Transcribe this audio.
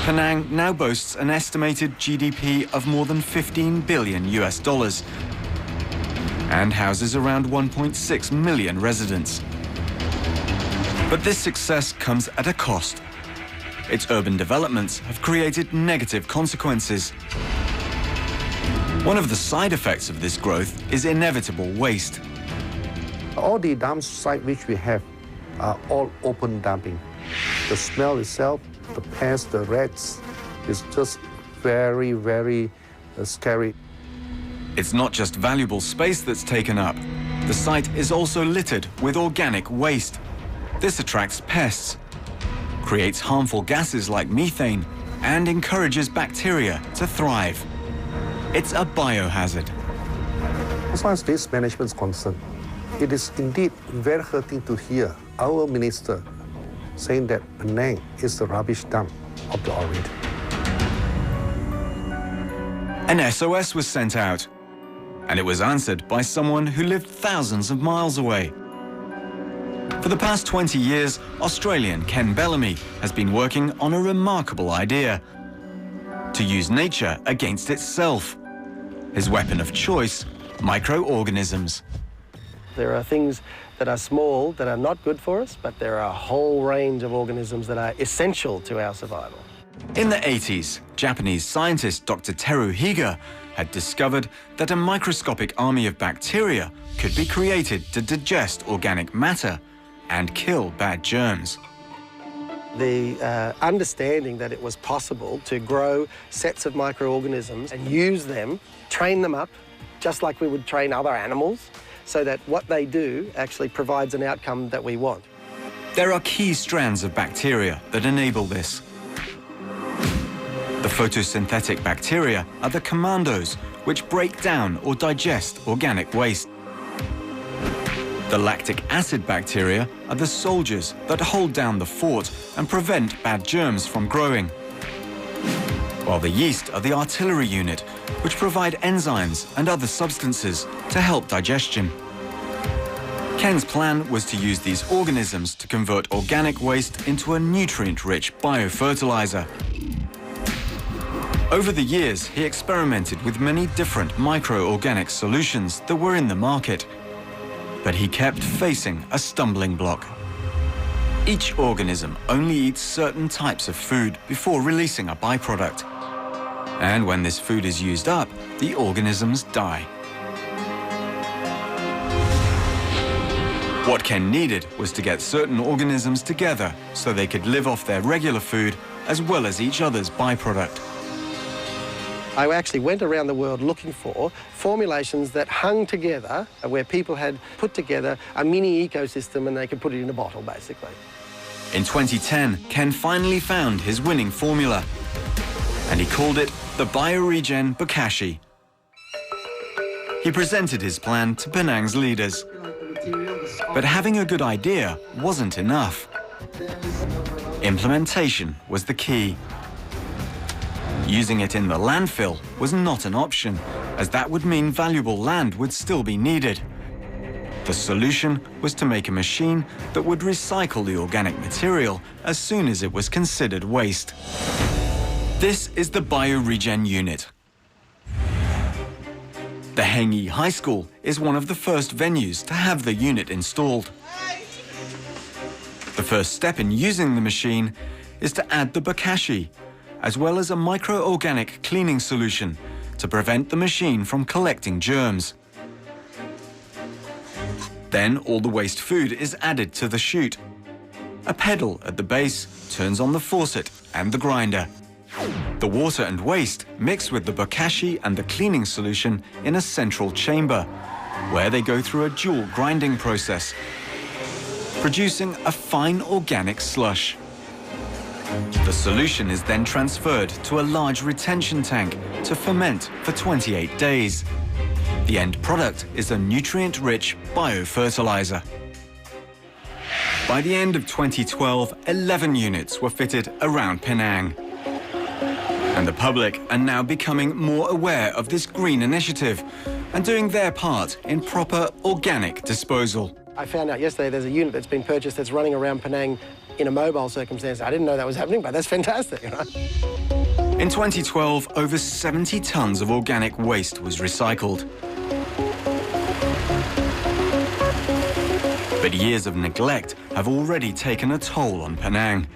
Penang now boasts an estimated GDP of more than $15 billion and houses around 1.6 million residents. But this success comes at a cost. Its urban developments have created negative consequences. One of the side effects of this growth is inevitable waste. All the dump sites which we have are all open dumping. The smell itself, the pests, the rats, is just very, very scary. It's not just valuable space that's taken up. The site is also littered with organic waste. This attracts pests, creates harmful gases like methane, and encourages bacteria to thrive. It's a biohazard. As far as this management is concerned, it is indeed very hurting to hear our minister saying that Penang is the rubbish dump of the Orient. An SOS was sent out, and it was answered by someone who lived thousands of miles away. For the past 20 years, Australian Ken Bellamy has been working on a remarkable idea: to use nature against itself. His weapon of choice, microorganisms. There are things that are small that are not good for us, but there are a whole range of organisms that are essential to our survival. In the 80s, Japanese scientist Dr. Teru Higa had discovered that a microscopic army of bacteria could be created to digest organic matter and kill bad germs. The understanding that it was possible to grow sets of microorganisms and use them, train them up, just like we would train other animals, so that what they do actually provides an outcome that we want. There are key strands of bacteria that enable this. The photosynthetic bacteria are the commandos which break down or digest organic waste. The lactic acid bacteria are the soldiers that hold down the fort and prevent bad germs from growing. While the yeast are the artillery unit, which provide enzymes and other substances to help digestion. Ken's plan was to use these organisms to convert organic waste into a nutrient-rich biofertilizer. Over the years, he experimented with many different microorganic solutions that were in the market. But he kept facing a stumbling block. Each organism only eats certain types of food before releasing a byproduct. And when this food is used up, the organisms die. What Ken needed was to get certain organisms together so they could live off their regular food as well as each other's byproduct. I actually went around the world looking for formulations that hung together, where people had put together a mini ecosystem and they could put it in a bottle, basically. In 2010, Ken finally found his winning formula, and he called it the Bio-Regen Bokashi. He presented his plan to Penang's leaders. But having a good idea wasn't enough. Implementation was the key. Using it in the landfill was not an option, as that would mean valuable land would still be needed. The solution was to make a machine that would recycle the organic material as soon as it was considered waste. This is the Bio-Regen unit. The Heng Yi High School is one of the first venues to have the unit installed. The first step in using the machine is to add the bokashi, as well as a microorganic cleaning solution to prevent the machine from collecting germs. Then all the waste food is added to the chute. A pedal at the base turns on the faucet and the grinder. The water and waste mix with the bokashi and the cleaning solution in a central chamber, where they go through a dual grinding process, producing a fine organic slush. The solution is then transferred to a large retention tank to ferment for 28 days. The end product is a nutrient-rich biofertilizer. By the end of 2012, 11 units were fitted around Penang. And the public are now becoming more aware of this green initiative and doing their part in proper organic disposal. I found out yesterday there's a unit that's been purchased that's running around Penang in a mobile circumstance. I didn't know that was happening, but that's fantastic. In 2012, over 70 tonnes of organic waste was recycled. But years of neglect have already taken a toll on Penang.